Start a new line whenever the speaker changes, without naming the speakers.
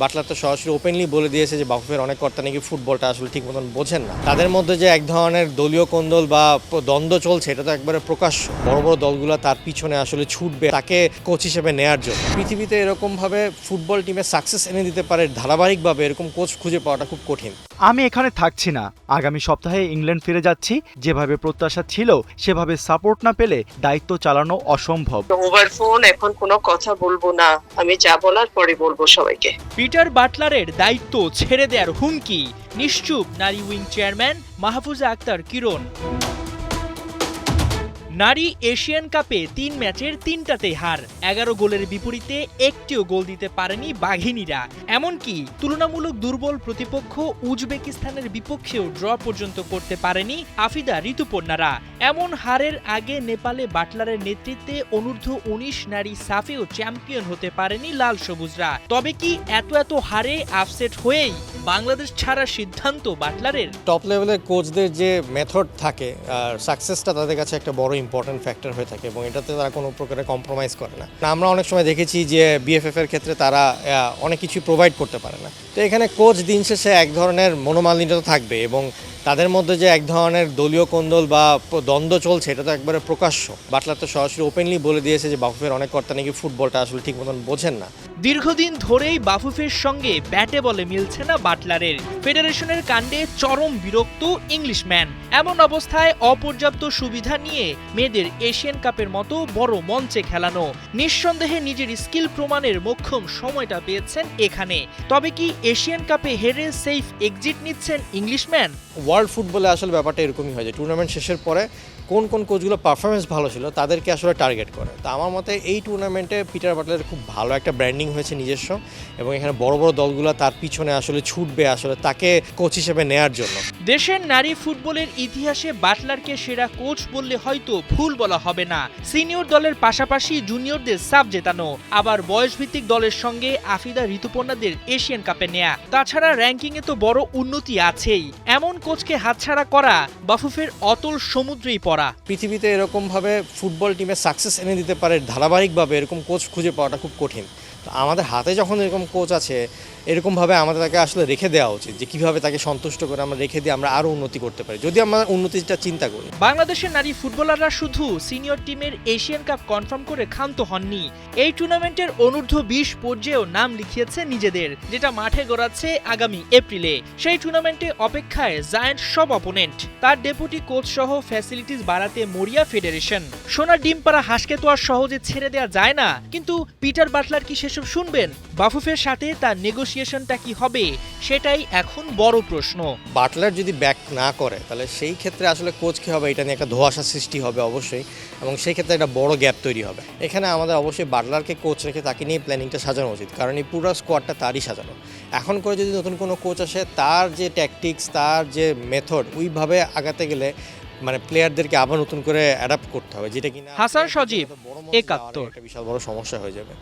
Butler তো সরাসরি openly বলে দিয়েছে যে বাফুফের অনেক কর্তা নাকি ফুটবলটা আসলে ঠিক মতন বোঝেন না। তাদের মধ্যে যে এক ধরনের দলীয় কোন্দল বা দ্বন্দ্ব চলছে, এটা তো একবারে প্রকাশ্য। বড় বড় দলগুলো তার পিছনে আসলে ছুটবে তাকে কোচ হিসেবে নেয়ার জন্য। পৃথিবীতে এরকমভাবে ফুটবল টিমে সাকসেস এনে দিতে পারে ধারাবাহিকভাবে এরকম কোচ খুঁজে পাওয়াটা খুব কঠিন।
আমি এখানে থাকছি না, আগামী সপ্তাহে ইংল্যান্ড ফিরে যাচ্ছি। যেভাবে প্রত্যাশা ছিল সেভাবে সাপোর্ট না পেলে দায়িত্ব চালানো অসম্ভব।
ওভার ফোন এখন কোনো কথা বলবো না, আমি যা বলার পরে বলবো সবাইকে।
পিটার বাটলারের দায়িত্ব ছেড়ে দেওয়ার হুমকি, নিশ্চুপ নারী উইং চেয়ারম্যান মাহফুজা আক্তার কিরণ। নারী এশিয়ান কাপে ৩ ম্যাচের ৩টাতেই হার, ১১ গোলের বিপরীতে একটিও গোল দিতে পারেনি বাঘিনীরা। এমনকি তুলনামূলক দুর্বল প্রতিপক্ষ উজবেকিস্তানের বিপক্ষেও ড্র পর্যন্ত করতে পারেনি আফিদা ঋতুপর্ণারা। এমন হারের আগে নেপালে বাটলারের নেতৃত্বে অনূর্ধ্ব ১৯ নারী সাফেও চ্যাম্পিয়ন হতে পারেনি লাল সবুজরা। তবে কি এত হারে আপসেট হয়েই বাংলাদেশ ছাড়ার সিদ্ধান্ত বাটলারের?
টপ লেভেলের কোচদের যে মেথড থাকে আর সাকসেসটা তাদের কাছে একটা বড় ইম্পর্টেন্ট ফ্যাক্টর হয়ে থাকে এবং এটাতে তারা কোনো প্রকারে কম্প্রোমাইজ করে না। আমরা অনেক সময় দেখেছি যে বিএফএফ এর ক্ষেত্রে তারা অনেক কিছু প্রোভাইড করতে পারে না। তো এখানে কোচ দিন শেষে এক ধরনের মনোমালিন্য থাকবে এবং তাদের মধ্যে যে এক ধরনের দলীয় কোন্দল বা দ্বন্দ্ব চলছে, এটা তো একবারে প্রকাশ্য। বাটলার তো সরাসরি ওপেনলি বলে দিয়েছে যে বাফুফের অনেক কর্তা নাকি ফুটবলটা আসলে ঠিক মতন বোঝেন না।
দীর্ঘদিন ধরেই বাফুফের সঙ্গে ব্যাটে বলে মিলছে না বাটলারের। ফেডারেশনের কাণ্ডে চরম বিরক্ত ইংলিশম্যান। এমন অবস্থায় অপর্যাপ্ত সুবিধা নিয়ে মেয়েদের এশিয়ান কাপের মতো বড় মঞ্চে খেলানো, নিঃসন্দেহে নিজের স্কিল প্রমাণের মোক্ষম সময়টা পেয়েছেন এখানে। তবে কি এশিয়ান কাপে হেরে সেফ এক্সিট নিচ্ছেন ইংলিশম্যান?
ওয়ার্ল্ড ফুটবলে আসলে ব্যাপারটা এরকমই হয় যে টুর্নামেন্ট শেষের পরে কোন কোচগুলো পারফরমেন্স ভালো ছিল তাদেরকে আসলে টার্গেট করে। তো আমার মতে এই টুর্নামেন্টে পিটার বাটলারের খুব ভালো একটা ব্র্যান্ডিং হয়েছে নিজস্ব, এবং এখানে বড় বড় দলগুলো তার পিছনে আসলে ছুটবে আসলে তাকে কোচ হিসেবে নেয়ার জন্য।
দেশের নারী ফুটবলের ইতিহাসে বাটলারকে সেরা কোচ বললে হয়তো ভুল বলা হবে না। সিনিয়র দলের পাশাপাশি জুনিয়রদের সাব জেতানো, আবার বয়সভিত্তিক দলের সঙ্গে আফিদা ঋতুপর্ণাদের এশিয়ান কাপে নেয়া, তাছাড়া র্যাঙ্কিংয়ে তো বড় উন্নতি আছেই। এমন কোচকে হাতছাড়া করা বাফুফের অতল সমুদ্রেই পড়া।
পৃথিবীতে এরকমভাবে ফুটবল টিমে সাকসেস এনে দিতে পারে ধারাবাহিকভাবে এরকম কোচ খুঁজে পাওয়াটা খুব কঠিন। তো আমাদের হাতে যখন এরকম কোচ আছে, এরকমভাবে আমাদের তাকে আসলে রেখে দেওয়া উচিত যে কীভাবে তাকে সন্তুষ্ট করে আমরা রেখে দিয়ে আমরা আরও উন্নতি করতে পারি, যদি আমরা উন্নতিটা চিন্তা করি।
বাংলাদেশের নারী ফুটবলাররা শুধু সিনিয়র টিমের এশিয়ান কাপ কনফার্ম করে ক্ষান্ত হননি, এই টুর্নামেন্টের অনূর্ধ্ব ২০ পর্যায়েও নাম লিখিয়েছে নিজেদের, যেটা মাঠে গড়াচ্ছে আগামী এপ্রিলে। সেই টুর্নামেন্টে অপেক্ষায় জায়ান্ট সব অপোনেন্ট। তার ডেপুটি কোচ সহ ফ্যাসিলিটিস বাড়াতে মরিয়া ফেডারেশন। সোনার ডিম পাড়া হাঁসকে তো আর সহজে ছেড়ে দেওয়া যায় না, কিন্তু পিটার বাটলার কি সেসব শুনবেন? বাফুফের সাথে তার নেগোসিয়েশনটা কি হবে, সেটাই এখন বড় প্রশ্ন।
বাটলার যদি ব্যাক না করে তাহলে সেই ক্ষেত্রে আসলে কোচ কী হবে, এটা নিয়ে একটা ধোঁয়াশা সৃষ্টি হবে অবশ্যই, এবং সেই ক্ষেত্রে একটা বড় গ্যাপ তৈরি হবে। এখানে আমাদের অবশ্যই বাটলারকে কোচ রেখে তাকে নিয়ে প্ল্যানিংটা সাজানো উচিত, কারণ এই পুরো স্কোয়াডটা তারই সাজানো। এখন করে যদি নতুন কোনো কোচ আসে, তার যে ট্যাকটিক্স, তার যে মেথড, ওইভাবে আগাতে গেলে মানে প্লেয়ারদেরকে আবার নতুন করে অ্যাডাপ্ট করতে হবে, যেটা কিনা
হাসান সজীব, ৭১।
একটা বিশাল বড় সমস্যা হয়ে যাবে।